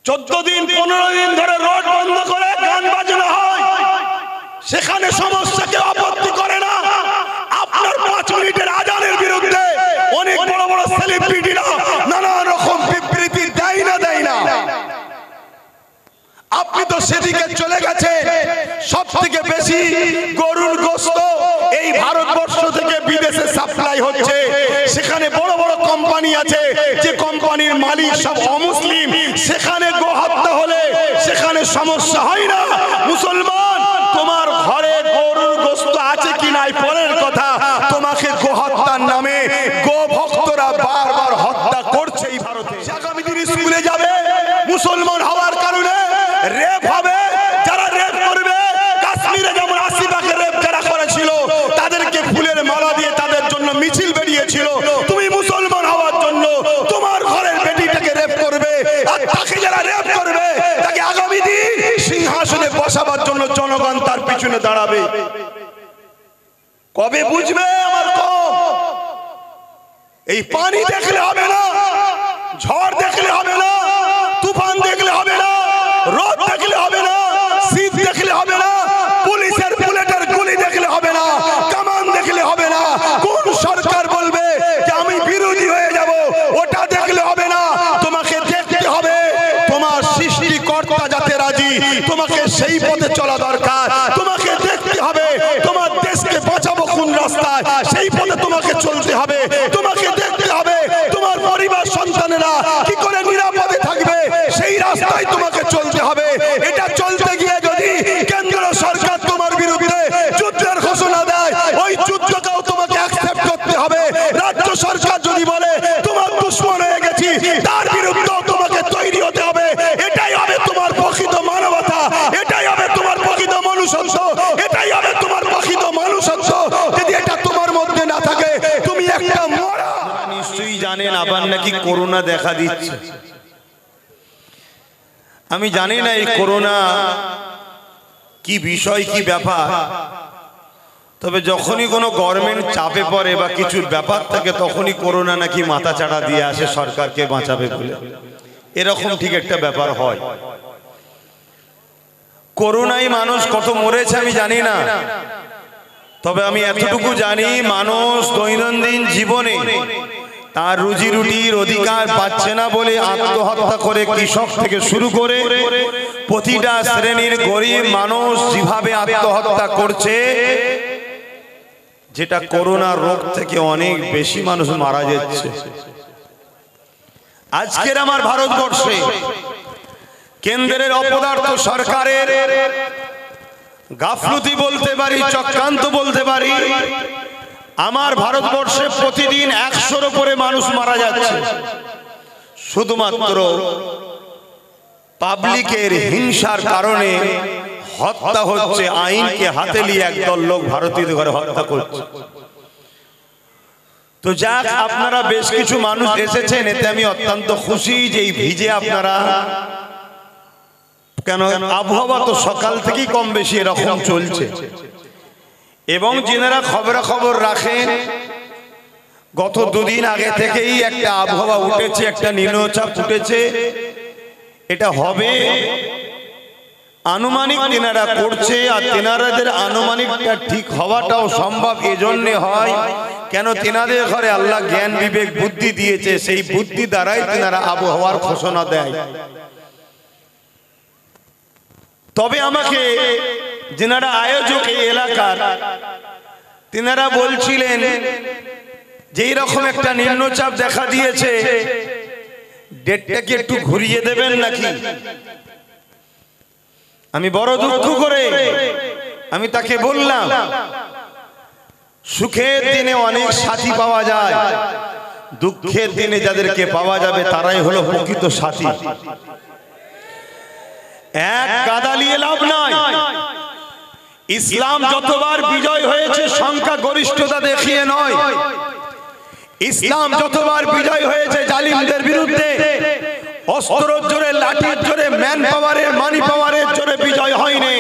14 দিন 15 দিন ধরে রোড বন্ধ করে গান বাজনা হয়, সেখানে সমস্যাকে আপত্তি করে না। আপনার 5 মিনিটের আজানের বিরুদ্ধে অনেক বড় বড় সেলিব্রিটিরা নানা রকম বিবৃতি দেয় না। আপনি তো সেদিকে চলে গেছেন। সব থেকে বেশি গরুর গোশত এই ভারতবর্ষ থেকে বিদেশে সাপ্লাই হচ্ছে। সেখানে বড় বড় কোম্পানি আছে, যে কোম্পানির মালিক সব অমুসলিম। সেখানে গো হত্যা হলে সেখানে সমস্যা হয় না। মুসলমান, তোমার ঘরে গরুর গোশত আছে কি নাই পরের কথা, তোমাকে গো হত্যার নামে গো ভক্তরা বারবার হত্যা করছে এই ভারতে। আগামী দিন স্কুলে যাবে, মুসলমান হওয়ার কারণে রেপ হবে। যারা রেপ করবে, কাশ্মীরে যেমন 80 ভাগের রেপ যারা করেছিল তাদেরকে ফুলের মালা দিয়ে তাদের জন্য মিছিল বেরিয়েছিল। তুমি মুসলমান হওয়ার জন্য তোমার ঘরের বেটিটাকে রেপ করবে, আর তাকে যারা রেপ করবে তাকে আগামী দিন সিংহাসনে বসাবার জন্য জনগণ তার পিছনে দাঁড়াবে। কবে বুঝবে আমার কম? এই পানি দেখলে হবে না, ঝড় দেখলে হবে না, তুফান দেখলে হবে না, রোদ দেখলে হবে না, শীত দেখলে হবে না, পুলিশের বুলেটের গুলি দেখলে হবে না, কামান দেখলে হবে না। কোন সরকার বলবে যে আমি বিরোধী হয়ে যাব, ওটা দেখলে হবে না। তোমাকে দেখতে হবে তোমার সৃষ্টিকর্তা যাতে রাজি, তোমাকে সেই পথে চলা দরকার। তোমাকে দেখতে হবে তোমার দেশকে বাঁচাবো কোন রাস্তায়, সেই পথে তোমাকে চলতে হবে। তোমাকে দেখতে হবে তোমার পরিবার সন্তানেরা কি করে নিরাপদে থাকবে, সেই রাস্তায় তোমাকে চলতে হবে। এটা চলতে গিয়ে যদি কেন্দ্র সরকার তোমার বিরুদ্ধে যুদ্ধের ঘোষণা দেয়, ওই যুদ্ধকেও তোমাকে অ্যাকসেপ্ট করতে হবে। রাজ্য সরকার যদি বলে তোমার দুশমন হয়ে গেছি, তার বিরুদ্ধেও তোমাকে তৈরি হতে হবে। এটাই হবে তোমার প্রকৃত মানবতা, এটাই হবে তোমার প্রকৃত মনুষ্যত্ব, এটাই হবে তোমার প্রকৃত মনুষ্যত্ব। যদি এটা তোমার মধ্যে না থাকে, তুমি একটা মরা। নিশ্চয়ই জানেন আবার নাকি করোনা দেখা দিচ্ছে। আমি জানি না এই করোনা কি বিষয়, কি ব্যাপার। তবে যখনই কোনো গভর্নমেন্ট চাপে পড়ে বা কিছুর ব্যাপার থাকে, তখনই করোনা নাকি মাথা চাড়া দিয়ে আসে সরকারকে বাঁচাবে বলে। এরকম ঠিক একটা ব্যাপার হয়। করোনায় মানুষ কত মরেছে আমি জানি না, তবে আমি এতটুকু জানি মানুষ দৈনন্দিন জীবনে তার রুজি রুটির অধিকার পাচ্ছে না বলে আত্মহত্যা করে, কৃষক থেকে শুরু করে প্রতিটা শ্রেণীর গরিব মানুষ যেভাবে আত্মহত্যা করছে, যেটা করোনা রোগ থেকে অনেক বেশি মানুষ মারা যাচ্ছে। আজকের আমার ভারতবর্ষে কেন্দ্রের অপদার্থ সরকারের গাফলতি বলতে পারি, চক্রান্ত বলতে পারি, আমার ভারতবর্ষে প্রতিদিন 100-র উপরে মানুষ মারা যাচ্ছে। শুধুমাত্র পাবলিকের হিংসার কারণে হত্যা হচ্ছে। আইনকে হাতে নিয়ে একদল লোক ভারতীয় ঘরে হত্যা করছে। তো যাক, আপনারা বেশ কিছু মানুষ এসেছেন, এতে আমি অত্যন্ত খুশি যে এই ভিজে আপনারা, কেন আবহাওয়া তো সকাল থেকেই কম বেশি এরকম চলছে। এবং যারা খবর রাখেন, গত 2 দিন আগে থেকেই একটা আবহাওয়া উঠেছে, একটা নিম্নচাপ উঠেছে। এটা হবে আনুমানিক তেনারা করছে, আর তেনারাদের আনুমানিকটা ঠিক হওয়াটাও সম্ভব এজন্য হয় কেন তেনাদের ঘরে আল্লাহ জ্ঞান বিবেক বুদ্ধি দিয়েছে, সেই বুদ্ধি দ্বারাই তেনারা আবহাওয়ার ঘোষণা দেয়। তবে আমাকে যেনারা আয়োজক এই এলাকার, তেনারা বলছিলেন যে এইরকম একটা নিম্নচাপ দেখা দিয়েছে, ডেটটাকে একটু ঘুরিয়ে দেবেন নাকি। আমি বড় দুঃখ করে আমি তাকে বললাম, সুখের দিনে অনেক সাথী পাওয়া যায়, দুঃখের দিনে যাদেরকে পাওয়া যাবে তারাই হলো প্রকৃত সাথী। এক গাদা নিয়ে লাভ নাই। ইসলাম যতবার বিজয় হয়েছে সংখ্যা গরিষ্ঠতা দেখিয়ে নয়, ইসলাম যতবার বিজয় হয়েছে জালিমদের বিরুদ্ধে অস্ত্রের জোরে, লাঠির জোরে, ম্যান পাওয়ারের, মানি পাওয়ারের জোরে বিজয় হয়নি।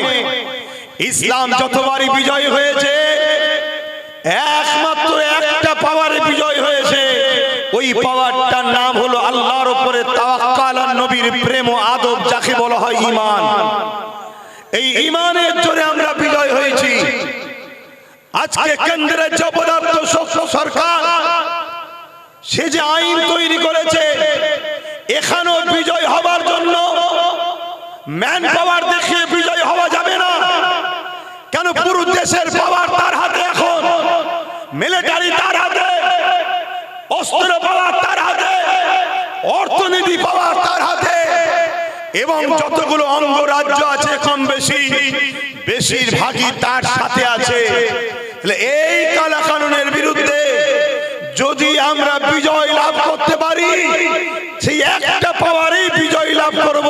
ইসলাম যতবারই বিজয় হয়েছে একমাত্র একটা পাওয়ারে বিজয় হয়েছে, ওই পাওয়ারটার নাম হলো আল্লাহর উপরে তাওয়াক্কুল আর নবীর নবীর প্রেম ও আদব যাকে বলা হয় ঈমান, এই ঈমানের জোরে আমরা বিজয় হয়েছি। আজকে কেন্দ্রের যে পদার্থ সরকার, সে যে আইন তৈরি করেছে, এখানেও বিজয় হবার জন্য ম্যান পাওয়ার দেখিয়ে বিজয় হওয়া যাবে না। কেন? পুরো দেশের পাওয়ার তার হাতে, এখন মিলিটারি তার হাতে, অস্ত্র পাওয়ার তার হাতে, অর্থনীতি পাওয়ার তার হাতে, এবং যতগুলো অঙ্গরাজ্য আছে কম বেশি বেশিরভাগই তার সাথে আছে। এই কালা কানুনের বিরুদ্ধে যদি আমরা বিজয় লাভ করতে পারি, সেই একটা পাওয়ারই বিজয় লাভ করব,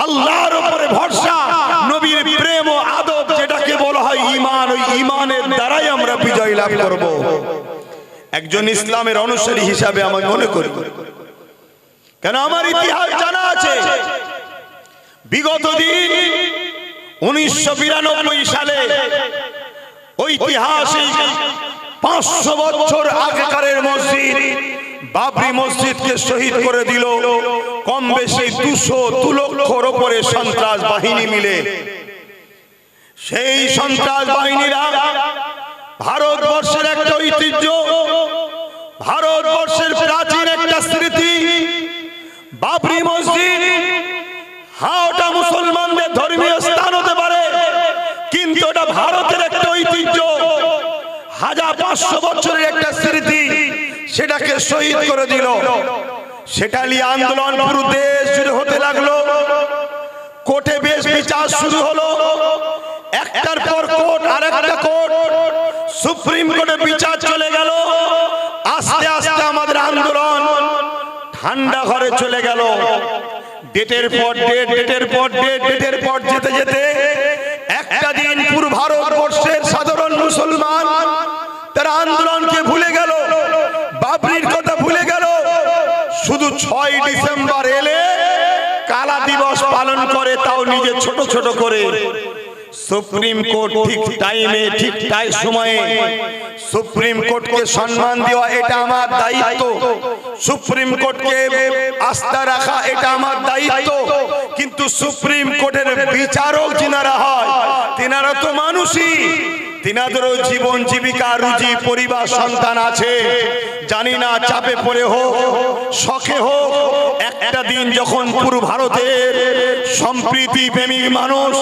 আল্লাহর উপরে ভরসা, নবীর প্রেম ও আদব যেটাকে বলা হয় ঈমান, ওই ঈমানের দ্বারাই আমরা বিজয় লাভ করব। একজন ইসলামের অনুসারী হিসাবে আমি মনে করি, কেন আমার ইতিহাস জানা আছে। বিগত দিন 1992 সালে ঐতিহাসিক 500 বছর আগেকারের মসজিদ বাবরি মসজিদকে শহীদ করে দিল কম বেশি 200 লক্ষর উপরে সন্ত্রাস বাহিনী মিলে। সেই সন্ত্রাস বাহিনীরা ভারতবর্ষের একটা ঐতিহ্য, ভারতবর্ষের প্রাচীন একটা স্মৃতি বাবরি মসজিদ। হ্যাঁ, ওটা মুসলমানদের ধর্মীয় স্থান হতে পারে, কিন্তু ওটা ভারতের একটা ঐতিহ্য, 1500 বছরের একটা স্মৃতি, সেটাকে শহীদ করে দিল। সেটা নিয়ে আন্দোলন পুরো দেশ জুড়ে হতে লাগলো। কোর্টে বেশ বিচার শুরু হলো, একটার পর কোর্ট, আরেকটা কোর্ট, সুপ্রিম কোর্টে বিচার চলে গেল। আস্তে আস্তে আমাদের আন্দোলন ঠান্ডা ঘরে চলে গেল। ডেটের পর ডেট, ডেটের পর ডেট, ডেটের পর যেতে যেতে একটা দিন পুরো ভারতবর্ষের সাধারণ মুসলমান তারা আন্দোলনকে ভুলে গেল, বাবরির কথা ভুলে গেল। শুধু 6 ডিসেম্বর এলে কালা দিবস পালন করে, তাও নিজে ছোট ছোট করে। সুপ্রিম কোর্ট ঠিক টাইমে, ঠিক সময়ে সুপ্রিম কোর্টকে সম্মান দেওয়া এটা আমার দায়িত্ব, সুপ্রিম কোর্টকে আস্থা রাখা এটা আমার দায়িত্ব। কিন্তু সুপ্রিম কোর্টের বিচারক যিনারা হয়, তিনারা তো মানুষই, তিনাদেরও জীবন জীবিকা, রুজি, পরিবার, সন্তান আছে। জানি না চাপে পড়ে হোক, শখে হোক, একটা দিন যখন পুরো ভারতের সম্প্রীতি প্রেমিক মানুষ,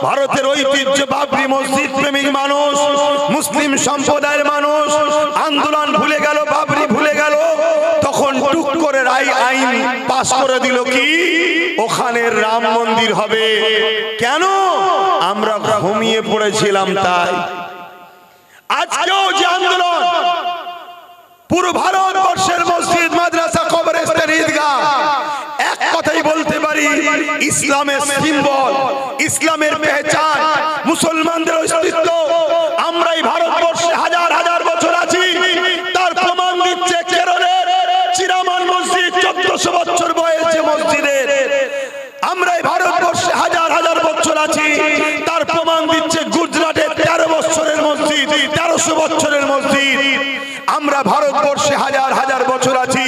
ভারতের ঐতিহ্য বাবরি মসজিদ প্রেমিক মানুষ, মুসলিম সম্প্রদায়ের মানুষ আন্দোলন ভুলে গেল, বাবরি ভুলে গেল, তখন টুক করে আইন পাস করে দিল কি ওখানে রাম মন্দির হবে। কেন? আমরা ঘুমিয়ে পড়েছিলাম তাই। আজকেও যে আন্দোলন, পুরো ভারতবর্ষের মসজিদ, মাদ্রাসা, কবরস্থান, ঈদগাহ, এক কথাই বলতে পারি ইসলামের সিম্বল, ইসলামের পেহচান, মুসলমানদের অস্তিত্ব। আমরাই ভারতবর্ষে হাজার হাজার বছর আছি, তার প্রমাণ দিচ্ছে কেরলের চিরামান মসজিদ, 1400 বছর বয়স যে মসজিদের। আমরাই ভারতবর্ষে হাজার হাজার বছর আছি, তার প্রমাণ দিচ্ছে গুজরাটের 13 বছরের মসজিদ, 1300 বছরের মসজিদ। আমরা ভারতবর্ষে হাজার হাজার বছর আছি,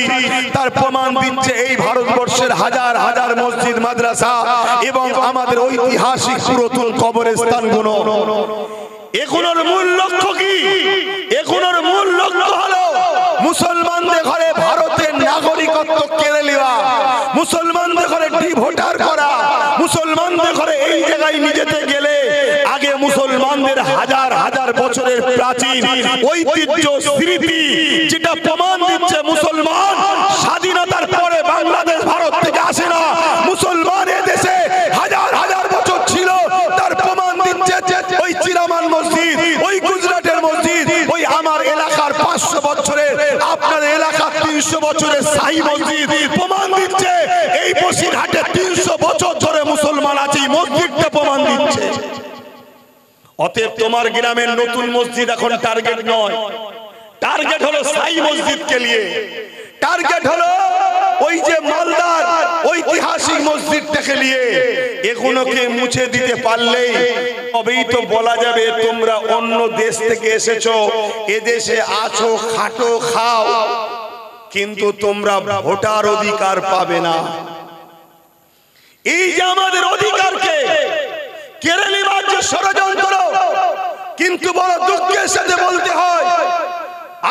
তার প্রমাণ দিচ্ছে এই ভারতবর্ষের হাজার হাজার মসজিদ, মাদ্রাসা এবং আমাদের ঐতিহাসিক পুরাতন কবরস্থানগুলো। এগুলোর মূল লক্ষ্য কি? এগুলোর মূল লক্ষ্য হলো মুসলমানদের ঘরে ভারতের নাগরিকত্ব কেড়ে নেওয়া, মুসলমানদের ঘরে ডিভোটার করা, মুসলমানদের ঘরে এই জায়গায় নিজেতে গেলে আগে মুসলমানদের হাজার হাজার বছরের প্রাচীন ঐতিহ্য, স্মৃতি, যেটা প্রমাণ দিচ্ছে মুসলমান স্বাধীনতার পরে বাংলাদেশ ভারত থেকে আসে না, মুসলমান দেশে হাজার হাজার বছর ছিল, তার প্রমাণ দিচ্ছে ওই চিরামান মসজিদ, ওই গুজরাটের মসজিদ, ওই আমার এলাকার 500 বছরের, আপনার এলাকার 300 বছরের শাহী মসজিদ। প্রমাণ দিচ্ছে এই বসিরহাটে 300 বছর ধরে মুসলমান আছে, এই মসজিদটা প্রমাণ দিচ্ছে। অতএব তোমার গ্রামের নতুন মসজিদ এখন টার্গেট নয়, টার্গেট হলো শাহী মসজিদকে নিয়ে, টার্গেট হলো ওই যে মালদার ঐতিহাসিক মসজিদটাকে নিয়ে। এগুলোকে মুছে দিতে পারলেই তবেই তো বলা যাবে তোমরা অন্য দেশ থেকে এসেছো, এদেশে আছো, খাটো, খাও, কিন্তু তোমরা ভোটার অধিকার পাবে না। যে আমাদের অধিকারকে কেড়ে নেবার যে ষড়যন্ত্র, কিন্তু বড় দুঃখের সাথে বলতে হয়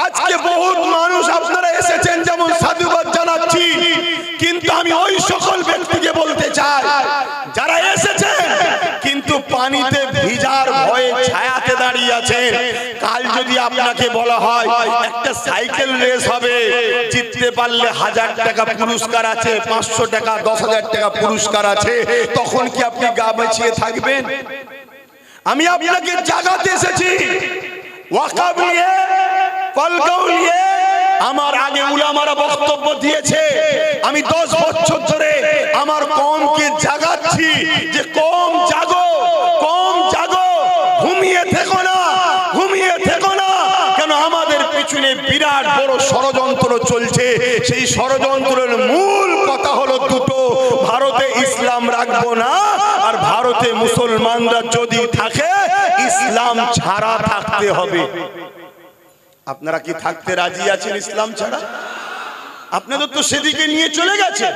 আজকে বহুত মানুষ আপনারা এসেছেন, যেমন সাধুবাদ জানাচ্ছি, কিন্তু আমি ওই সকল ব্যক্তিকে বলতে চাই যারা এসেছেন কিন্তু পানিতে ভিজার ভয়ে ছায়াতে দাঁড়িয়ে আছেন। কাল যদি আপনাকে বলা হয় একটা সাইকেল রেস হবে, জিততে পারলে 1000 টাকা পুরস্কার আছে, 500 টাকা, 10,000 টাকা পুরস্কার আছে, তখন কি আপনি গা বাঁচিয়ে থাকবেন? আমি আপনাকে জাগাতে এসেছি, ওয়াকাব নিয়ে, পালগাঁও নিয়ে। আমার আগে উলামারা বক্তব্য দিয়েছে, আমি 10 বছর ধরে আমার কওমকে জাগাচ্ছি যে কওম জাগো, কওম জাগো, ঘুমিয়ে থেকো না, ঘুমিয়ে থেকো না। কেন আমাদের পিছনে বিরাট বড় ষড়যন্ত্র চলছে। সেই ষড়যন্ত্রের মূল কথা হলো দুটো, ভারতে ইসলাম রাখবো না, আর ভারতে মুসলমানরা যদি থাকে ইসলাম ছাড়া থাকতে হবে। আপনারা কি থাকতে রাজি আছেন ইসলাম ছাড়া? আপনাদের তো সেদিকে নিয়ে চলে গেছে,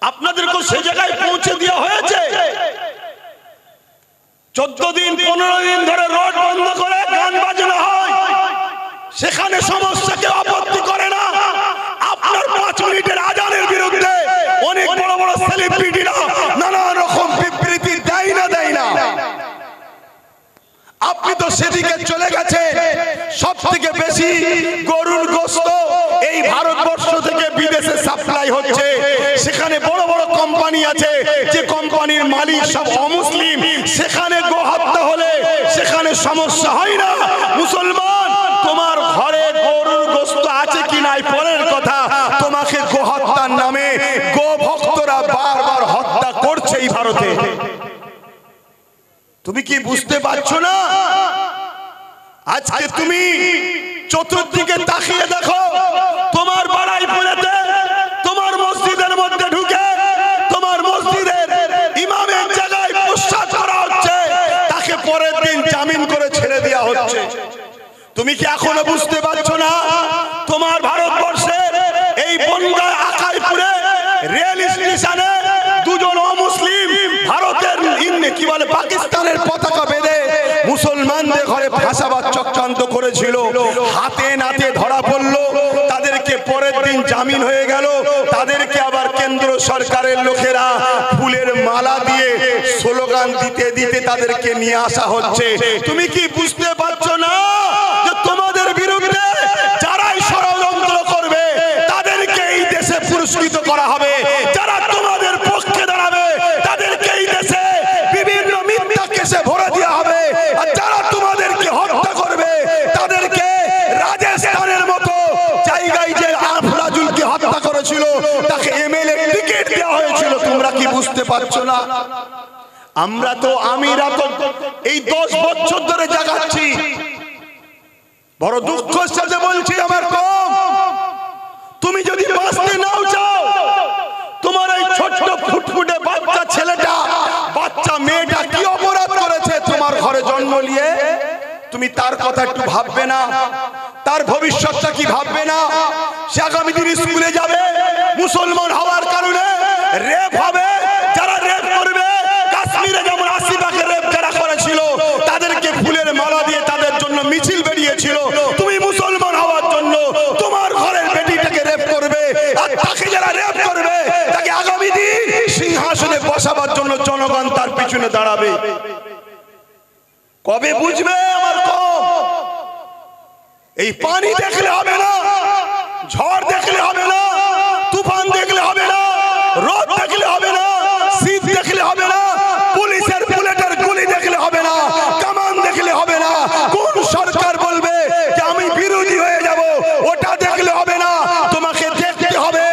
আপনাদেরকে সে জায়গায় পৌঁছে দেওয়া হয়েছে। 14 দিন 15 দিন ধরে রোড বন্ধ করে গান বাজনা হয়, সেখানে সমস্যা কেউ আপত্তি করে না। আপনার 5 মিনিটের আজানের বিরুদ্ধে অনেক বড় বড় সেলিব্রিটিরা নানা রকম বিবৃতি দেয় না। আপনি তো সেদিকে চলে গেছে। সব থেকে বেশি গরুর গোশত এই ভারতবর্ষ থেকে বিদেশে সাপ্লাই হচ্ছে। সেখানে বড় বড় কোম্পানি আছে, যে কোম্পানির মালিক সব অমুসলিম। সেখানে গো হত্যা হলে সেখানে সমস্যা হয় না। মুসলমান, তোমার ঘরে গরুর গোশত আছে কি নাই পরের কথা, তোমাকে গো হত্যার নামে গো ভক্তরা বারবার হত্যা করছে এই ভারতে। তুমি কি বুঝতে পারছো না? আজকে তুমি চতুর্দিকে তাকিয়ে দেখো, তোমার বাড়াইপুরেতে তোমার মসজিদের মধ্যে ঢুকে তোমার মসজিদের ইমামের জায়গায় প্রসাদ করা হচ্ছে, তাকে পরের দিন জামিন করে ছেড়ে দেওয়া হচ্ছে। তুমি কি এখনো বুঝতে পারছো না? তোমার ভারতবর্ষের এই বনগাঁ আকাইপুরে রেল স্টেশনে দুজন অমুসলিম ভারতের কি বলে পাকিস্তানের পতাকা বেঁধে মুসলমানদের ঘরে ফাঁসাবার চক্রান্ত করেছিল। হাতে নাতে ধরা পড়লো, তাদেরকে পরের দিন জামিন হয়ে গেল। তাদেরকে আবার কেন্দ্র সরকারের লোকেরা ফুলের মালা দিয়ে স্লোগান দিতে দিতে তাদেরকে নিয়ে আসা হচ্ছে। তুমি কি বুঝতে পারছো না যে তোমাদের বিরুদ্ধে যারাই ষড়যন্ত্র করবে তাদেরকে এই দেশে পুরস্কৃত করা হবে, যারা তোমাদের পক্ষে দাঁড়াবে তাদেরকে এই দেশে বিভিন্ন মিথ্যা কেসে ভরে দেওয়া হবে, আর যারা তোমাদেরকে হত্যা করবে তাদেরকে রাজস্থানের মতো জায়গায় যে আফরাজুলকে হত্যা করেছিল তাকে এমএলএ টিকিট দেওয়া হয়েছিল। তোমরা কি বুঝতে পারছো না? আমরা তো এই 10 বছর ধরে জাগাচ্ছি। বড় দুঃখের সাথে বলছি আমার কম, তুমি যদি বাঁচতে নাও চাও, তোমার এই ছোট্ট ফুটফুটে বাচ্চা ছেলেটা, বাচ্চা মেয়েটা কি অপরাধ করেছে তোমার ঘরে জন্ম নিয়ে, তুমি তার কথা একটু ভাববে না? তার ভবিষ্যৎটা কি ভাববে না? সে আগামী দিন স্কুলে যাবে, মুসলমান হওয়ার কারণে রেপ হবে। যারা রেপ করবে, কাশ্মীরে যেমন 80 ভাগের রেপ যারা করেছিল তাদেরকে ফুলের মালা দিয়ে তাদের জন্য মিছিল বেরিয়েছিল। তুমি মুসলমান হওয়ার জন্য তোমার ঘরের বেটিটাকে রেপ করবে, আর তাকে যারা রেপ করবে তাকে আগামী দিন সিংহাসনে বসাবার জন্য জনগণ তার পিছনে দাঁড়াবে। কবে বুঝবে আমার কম? এই পানি দেখলে হবে না, ঝড় দেখলে হবে না, তুফান দেখলে হবে না, রোদ দেখলে হবে না, শীত দেখলে হবে না, পুলিশের বুলেটের গুলি দেখলে হবে না, কামান দেখলে হবে না, কোন সরকার বলবে যে আমি বিরোধী হয়ে যাব ওটা দেখলে হবে না। তোমাকে দেখতে হবে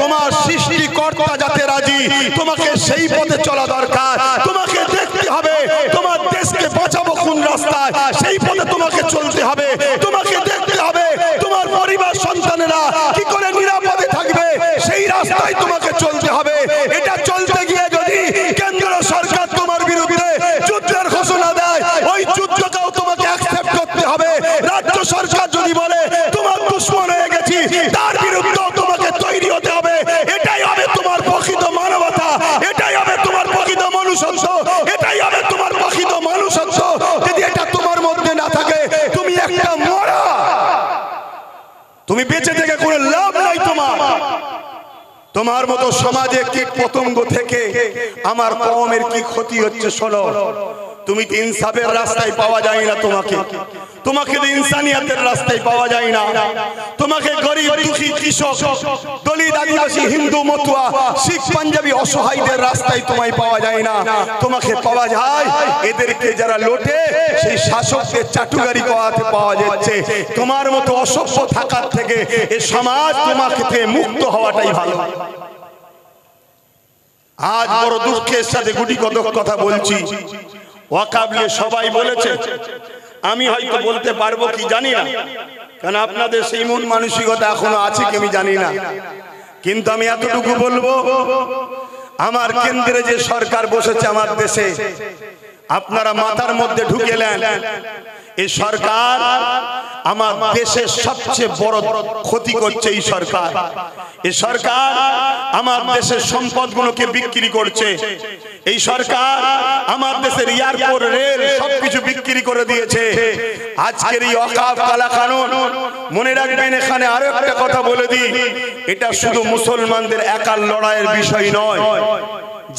তোমার সৃষ্টিকর্তা যাতে রাজি, তোমাকে সেই পথে চলা দরকার। তোমাকে দেখতে হবে তোমার দেশকে বাঁচাবো কোন রাস্তায়, সেই পথে তোমাকে চলতে হবে। তোমাকে দেখতে হবে তোমার পরিবার সন্তানেরা কি করে নিরাপদে থাকবে, সেই রাস্তায় তোমাকে চলতে হবে। এটা চলতে গিয়ে যদি কেন্দ্র সরকার তোমার বিরুদ্ধে যুদ্ধের ঘোষণা দেয়, ওই যুদ্ধকেও তোমাকে অ্যাকসেপ্ট করতে হবে। রাজ্য সরকার যদি বলে তোমার দুশ্মন হয়ে গেছি, তার বিরুদ্ধেও তোমাকে তৈরি হতে হবে। এটাই হবে তোমার প্রকৃত মানবতা, এটাই তুমি বেঁচে থেকে কোনো লাভ নাই তোমার মতো সমাজে কীট পতঙ্গ থেকে আমার কওমের কি ক্ষতি হচ্ছে শোনো। তুমি তো ইনসাফের রাস্তায় পাওয়া যায় না, তোমাকে তো ইনসানিয়াতের রাস্তায় পাওয়া যায় না। তোমাকে গরিব দুঃখী কৃষক দলিত আদিবাসী হিন্দু মতুয়া শিখ পাঞ্জাবি অসহায়দের রাস্তায় তোমায় পাওয়া যায় না। তোমাকে পাওয়া যায় এদেরকে যারা লোটে সেই শাসকদের চাটুকারি করাতে পাওয়া যাচ্ছে। তোমার মতো অসভ্য থাকার থেকে এই সমাজ তোমাকে থেকে মুক্ত হওয়াটাই ভালো। আজ বড় দুঃখের সাথে গুটি কতক কথা বলছি। ওয়াকাব নিয়ে সবাই বলেছে, আমি হয়তো বলতে পারবো কি জানি না, কারণ আপনাদের সেই মন মানসিকতা এখনো আছে কি আমি জানি না। কিন্তু আমি এতটুকু বলবো, আমার কেন্দ্রে যে সরকার বসেছে আমার দেশে, আপনারা মাথার মধ্যে ঢুকেলেন এই সরকার আমার দেশের সবচেয়ে বড় ক্ষতি করছে। এই সরকার আমার দেশের সম্পদগুলোকে বিক্রি করছে। এই সরকার আমার দেশের এয়ারপোর্ট রেল সবকিছু বিক্রি করে দিয়েছে। আজকের এই ওয়াকফ কালা কানুন মনে রাখবেন, এখানে আরো একটা কথা বলে দিই, এটা শুধু মুসলমানদের একার লড়াইয়ের বিষয় নয়।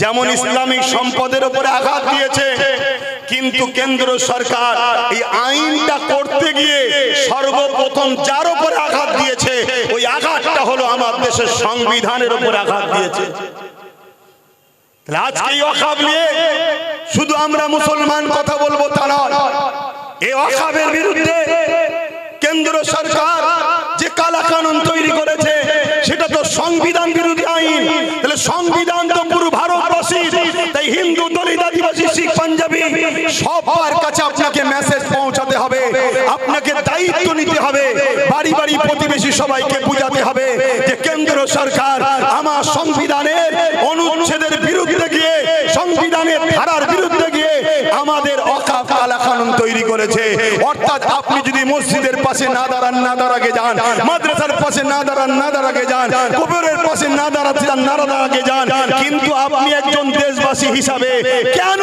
যেমন ইসলামিক সম্পদের উপরে আঘাত দিয়েছে, কিন্তু কেন্দ্র সরকার এই আইনটা করতে গিয়ে সর্বপ্রথম যার উপরে আঘাত দিয়েছে ওই আঘাতটা হলো আমার দেশের সংবিধানের উপরে আঘাত দিয়েছে। আজকে এই ওয়াকফ নিয়ে শুধু আমরা মুসলমান কথা বলবো তা নয়, এই ওয়াকফের বিরুদ্ধে কেন্দ্র সরকার যে কালা কানুন তৈরি করেছে সেটা তো সংবিধান বিরোধী আইন। তাহলে সংবিধান তো পুরো ভারতবাসীর, তাই হিন্দু দলিত আদিবাসী শিখ পাঞ্জাবি সবার কাছে আপনাকে মেসেজ পৌঁছাতে হবে, আপনাকে দায়িত্ব নিতে হবে, বাড়ি বাড়ি প্রতিবেশী সবাইকে বোঝাতে হবে যে কেন্দ্র সরকার আমার সংবিধানের অনুচ্ছেদের বিরুদ্ধে গিয়ে, সংবিধানের ধারার বিরুদ্ধে গিয়ে আমাদের ওয়াকফ কালা কানুন তৈরি করেছে। অর্থাৎ আপনি যদি মসজিদের পাশে না দাঁড়ান, না দাঁড়াকে যান, মাদ্রাসার পাশে না দাঁড়ান, না দাঁড়াকে যান, কবরের পাশে না দাঁড়াতে যান, না দাঁড়াকে যান, কিন্তু আপনি একজন দেশবাসী হিসাবে কেন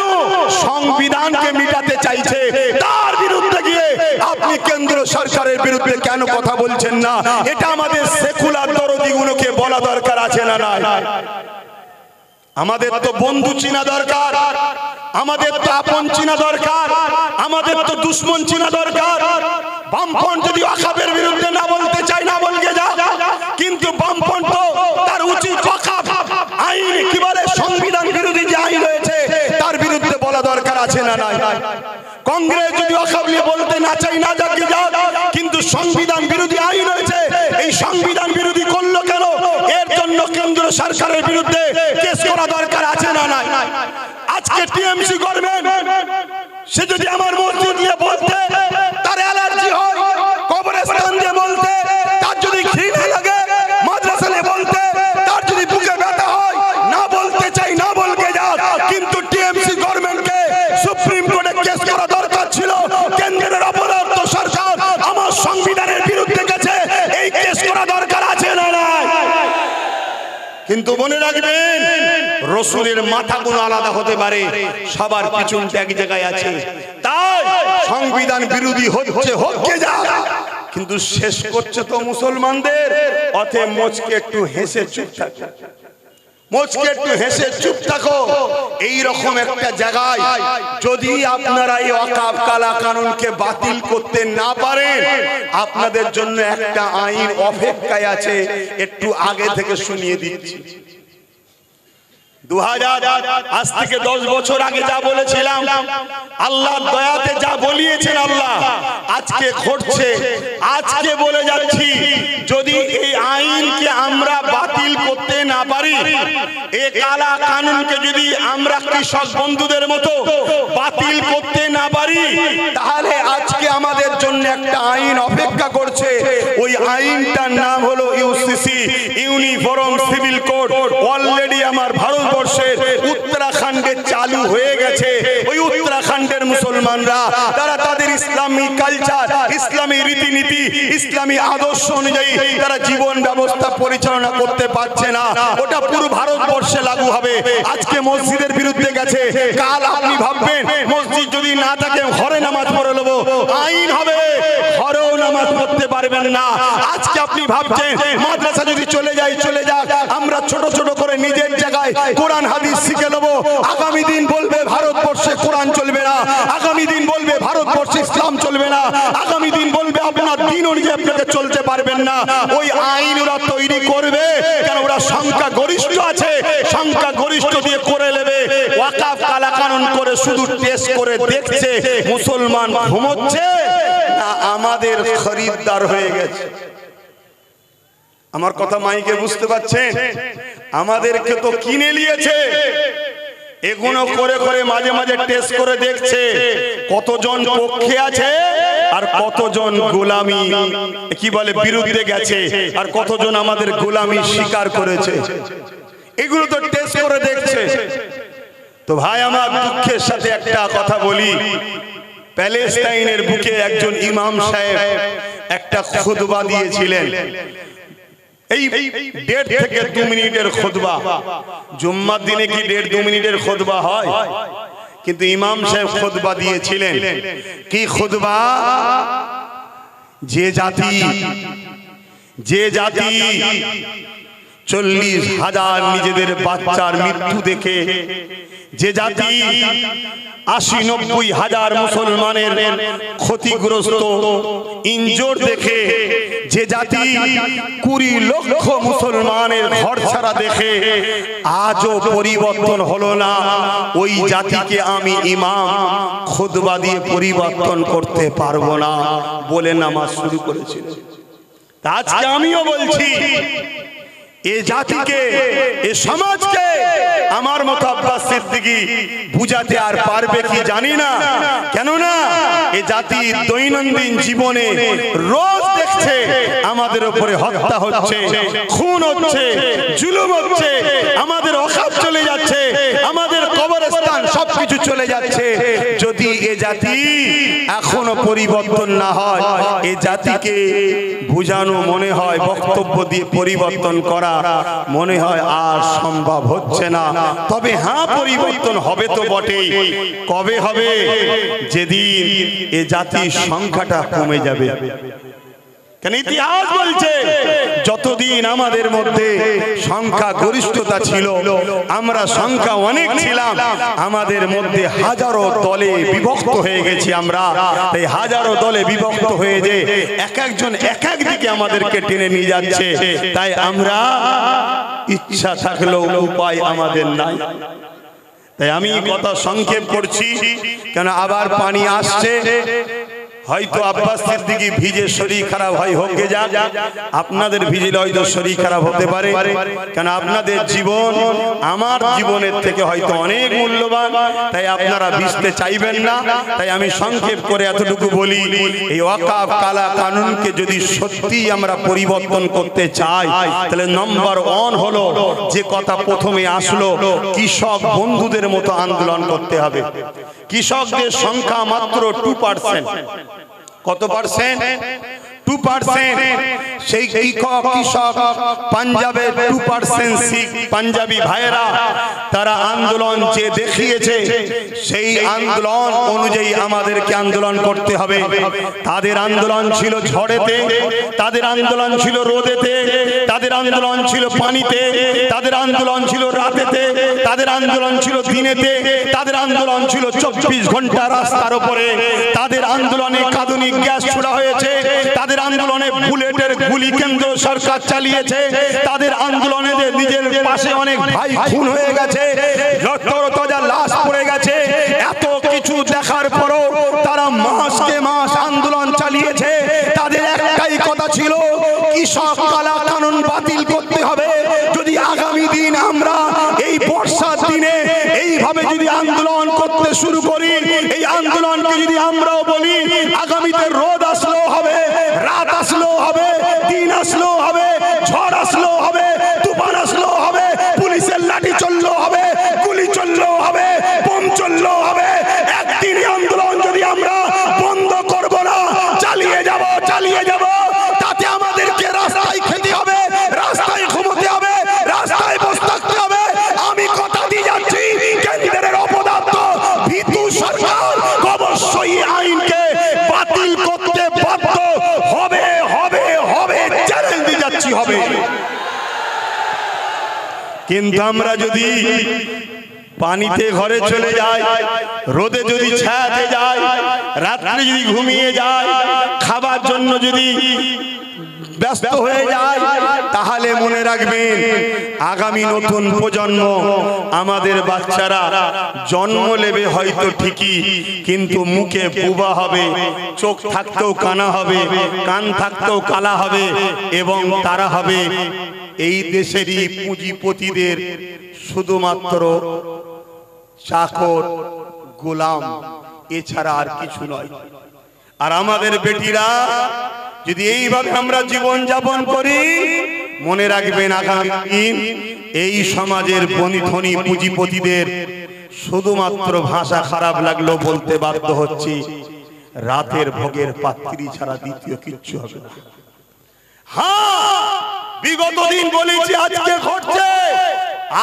সংবিধানকে মিটাতে চাইছে তার বিরুদ্ধে গিয়ে আপনি কেন্দ্র সরকারের বিরুদ্ধে কেন কথা বলছেন না? এটা আমাদের সেকুলার দরদিগুলোকে বলা দরকার আছে না নাই? আমাদের তো বন্ধু চিনা দরকার, আমাদের তো আপন চিনা দরকার, আমাদের তো দুশ্মন চিনা দরকার। বামফ্রন্ট যদি ওয়াকফের বিরুদ্ধে না বলতে চায় না বলকে যা, কিন্তু বামফ্রন্ট তো তার উচিত ওয়াকফ আইন কি বলে সংবিধান বিরোধী যে আইন রয়েছে তার বিরুদ্ধে বলা দরকার আছে না নাই? কংগ্রেস যদি ওয়াকফ নিয়ে বলতে না চাই না যাকে যা, কিন্তু সংবিধান বিরোধী আইন রয়েছে, এই সংবিধান বিরোধী করলো কেন? এর জন্য কেন্দ্র সরকারের বিরুদ্ধে কেস করা দরকার আছে না নাই? আজকে টিএমসি গভর্নমেন্ট সে যদি আমার মসজিদ নিয়ে বলতে তার অ্যালার্জি হয়, কবরস্থান দিয়ে বলতে তার যদি ঘৃণা লাগে, মাদ্রাসা নিয়ে বলতে তার যদি বুকে ব্যথা হয়, না বলতে চাই না বলকে যাক, কিন্তু টিএমসি গভর্নমেন্টকে সুপ্রিম কোর্টে কেস করা দরকার ছিল। কেন্দ্রের অপরাধ সরকার আমার সংবিধানের বিরুদ্ধে গেছে, এই কেস করা দরকার আছে না নাই? কিন্তু মনে রাখবেন, রসুলের মাথাগুলো আলাদা হতে পারে, সবার পিছনটা এক জায়গায় আছে। তাই সংবিধান বিরোধী হচ্ছে হচ্ছে যা, কিন্তু শেষ করছে তো মুসলমানদের। অতএব মোচকে একটু হেসে চুপ থাকো, মোচকে একটু হেসে চুপ থাকো। এইরকম একটা জায়গায় যদি আপনারা এই ওয়াকফ কালা কানুনকে বাতিল করতে না পারেন, আপনাদের জন্য একটা আইন অপেক্ষায় আছে। একটু আগে থেকে শুনিয়ে দিচ্ছি। 2000 আজ থেকে 10 বছর আগে যা বলেছিলাম, আল্লাহর দয়াতে যা বলিয়েছেন আল্লাহ আজকে ঘটছে। আজকে বলে যাচ্ছি, যদি এই আইনকে আমরা বাতিল করতে না পারি, এই কালা কানুনকে যদি আমরা কৃষক বন্ধুদের মতো বাতিল করতে না পারি, তাহলে আজকে আমাদের জন্য একটা আইন অপেক্ষা করছে। ওই আইনটার নাম হলো UCC, uniform civil code. Already আমার ভারতবর্ষের উত্তরাখণ্ডে চালু হয়ে গেছে। ওই উত্তরাখণ্ডের মুসলমানরা তারা তাদের ইসলামী কালচার, ইসলামী রীতিনীতি, ইসলামী আদর্শ অনুযায়ী তারা জীবন ব্যবস্থা পরিচালনা করতে পারছে না। ওটা পুরো ভারতবর্ষে লাগু হবে। আজকে মসজিদের বিরুদ্ধে গেছে, কাল আপনি ভাববেন মসজিদ যদি না থাকে ঘরে নামাজ পড়ে নেবো, আইন হবে, ঘরেও নামাজ পড়তে পারবেন না। আজকে আপনি ভাবছেন মাদ্রাসা যদি চলে যায় চলে যাক, আমরা ছোট ছোট করে নিজের জায়গায় কোরআন হাদিস শিখে নেবো। আগামী দিন বলবে ভারতবর্ষে কোরআন চলবে না, আগামী দিন বলবে ভারতবর্ষে ইসলাম চলবে না, আগামী দিন বলবে আপনার দিন অনুযায়ী আপনাকে চলতে পারবেন না। ওই আইন ওরা তৈরি করবে, কেন ওরা সংখ্যা গরিষ্ঠ আছে, সংখ্যা গরিষ্ঠ দিয়ে করে নেবে। ওয়াকাফ কালাকানুন করে শুধু টেস্ট করে দেখছে মুসলমান ঘুমোচ্ছে না আমাদের খরিদ্দার হয়ে গেছে। আমার কথা মাইকে বুঝতে পারছেন? আমাদেরকে তো কিনে নিয়েছে। এগুলো করে করে মাঝে মাঝে টেস্ট করে দেখছে কতজন পক্ষে আছে আর কতজন গোলামি কি বলে বিরুদ্ধে গেছে, আর কতজন আমাদের গোলামি স্বীকার করেছে। এগুলো তো টেস্ট করে দেখছে। তো ভাই আমার দুঃখের সাথে একটা কথা বলি, প্যালেস্টাইনের বুকে একজন ইমাম সাহেব একটা খুতবা দিয়েছিলেন। এই 1.5 থেকে 2 মিনিটের খুতবা। জুম্মার দিনে কি 1.5-2 মিনিটের খুতবা হয়? কিন্তু ইমাম সাহেব খুতবা দিয়েছিলেন। কি খুতবা? যে জাতি 40,000 নিজেদের বাচ্চার মৃত্যু দেখে, যে জাতি 80-90 হাজার মুসলমানের ক্ষতিগ্রস্ত ইনজোর দেখে, যে জাতি 20 লক্ষ মুসলমানের ঘর ছাড়া দেখে আজও পরিবর্তন হলো না, ওই জাতিকে আমি ইমাম খুতবা দিয়ে পরিবর্তন করতে পারবো না বলে নামাজ শুরু করেছিল। আজকে আমিও বলছি এ জাতিকে, এ সমাজকে আমার মতো আব্বাস সিদ্দিকী বুঝাতে আর পারবে কি জানি না। কেননা এ জাতি দৈনন্দিন জীবনে রোজ দেখছে আমাদের উপরে হত্যা হচ্ছে, খুন হচ্ছে, জুলুম হচ্ছে, আমাদের ওয়াকফ চলে যাচ্ছে, আমাদের কবরস্থান সবকিছু চলে যাচ্ছে। যদি এ জাতি এখনো পরিবর্তন না হয়, এ জাতিকে বুঝানো মনে হয় বক্তব্য দিয়ে পরিবর্তন করা মনে হয় আর সম্ভব হচ্ছে না। তবে হ্যাঁ, পরিবর্তন হবে তো বটেই। কবে হবে? যেদিন এ জাতির সংখ্যাটা কমে যাবে। কেন ইতিহাস বলছে যতদিন আমাদের মধ্যে সংখ্যা গরিষ্ঠতা ছিল, আমরা সংখ্যা অনেক ছিলাম, আমাদের মধ্যে হাজারো দলে বিভক্ত হয়ে গেছি আমরা। তাই হাজারো দলে বিভক্ত হয়ে যে এক একজন এক এক দিকে আমাদেরকে টেনে নিয়ে যাচ্ছে। তাই আমরা ইচ্ছা থাকলেও উপায় আমাদের নাই। তাই আমি কথা সংক্ষেপ করছি, কেন আবার পানি আসছে। হয়তো আব্বাস সিদ্দিকী ভিজে শরীর খারাপ হয়, হোক গে যাক, আপনাদের ভিজলে হয়তো শরীর খারাপ হতে পারে। কেন আপনাদের জীবন আমার জীবনের থেকে হয়তো অনেক মূল্যবান, তাই আপনারা ভিজতে চাইবেন না। তাই আমি সংক্ষেপ করে এতটুকু বলি, এই ওয়াকফ কালা কানুনকে যদি সত্যি আমরা পরিবর্তন করতে চাই, তাহলে নম্বর 1 হলো যে কথা প্রথমে আসলো, কৃষক বন্ধুদের মতো আন্দোলন করতে হবে। কৃষকদের সংখ্যা মাত্র 2%। কত পার্সেন্ট? 2%। সেই কৃষক পাঞ্জাবে 2% শিখ পাঞ্জাবি ভাইয়েরা তারা আন্দোলন যে দেখিয়েছে, সেই আন্দোলন অনুযায়ী আমাদেরকে আন্দোলন করতে হবে। তাদের আন্দোলন ছিল ঝড়েতে, তাদের আন্দোলন ছিল রোদেতে, তাদের আন্দোলন ছিল পানিতে, তাদের আন্দোলন ছিল রাতেতে, তাদের আন্দোলন ছিল দিনেতে, তাদের আন্দোলন ছিল 24 ঘন্টা রাস্তার উপরে। তাদের আন্দোলনে কাঁদুনি গ্যাস ছোড়া হয়েছে, তাদের আন্দোলনে বুলেটের গুলি কেন্দ্র সরকার চালিয়েছে, তাদের আন্দোলনে যে নিজের পাশে অনেক ভাই খুন হয়ে গেছে, তরতাজা লাশ পড়ে গেছে। এত কিছু দেখার পরও তারা মাসকে মাস আন্দোলন চালিয়েছে। তাদের একটাই কথা ছিল, কৃষক কালা কানুন বাতিল করতে হবে। যদি আগামী দিন আমরা এই বর্ষার দিনে এইভাবে যদি আন্দোলন করতে শুরু করি, এই আন্দোলনকে যদি আমরাও বলি, আগামীতে রোদ আসলেও হবে, রাত আসলেও হবে, দিন আসলেও হবে, ঝড় আসলেও হবে, তুফান আসলেও হবে, পুলিশের লাঠি চললেও হবে, গুলি চললেও হবে, বোম চললেও হবে। একদিন আন্দোলন যদি আমরা বন্ধ কিন্তু আমরা যদি পানিতে ঘরে চলে যাই, রোদে যদি ছায়াতে যাই, রাত্রে যদি ঘুমিয়ে যাই, খাবার জন্য যদি ব্যস্ত হয়ে যায়, তাহলে মনে রাখবেন আগামী নতুন প্রজন্ম আমাদের বাচ্চারা জন্ম নেবে হয়তো ঠিকই, কিন্তু মুখে বুবা হবে, চোখ থাকতেও কানা হবে, কান থাকতেও কালা হবে, এবং তারা হবে এই দেশেরই পুঁজিপতিদের শুধুমাত্র চাকর, গোলাম, এছাড়া আর কিছু নয়। আর আমাদের বেটিরা যদি এইভাবে আমরা জীবন যাপন করি, মনে রাখবেন আগামী দিন এই সমাজের ধনী পুঁজিপতিদের শুধুমাত্র ভাষা খারাপ লাগলো বলতে বাধ্য হচ্ছি, রাতের ভোগের পাত্রী ছাড়া দ্বিতীয় কিচ্ছু হবে না। হ্যাঁ, বিগত দিন বলেছি, আজকে ঘটছে,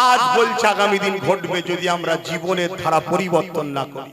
আজ বলছে আগামী দিন ঘটবে, যদি আমরা জীবনের ধারা পরিবর্তন না করি।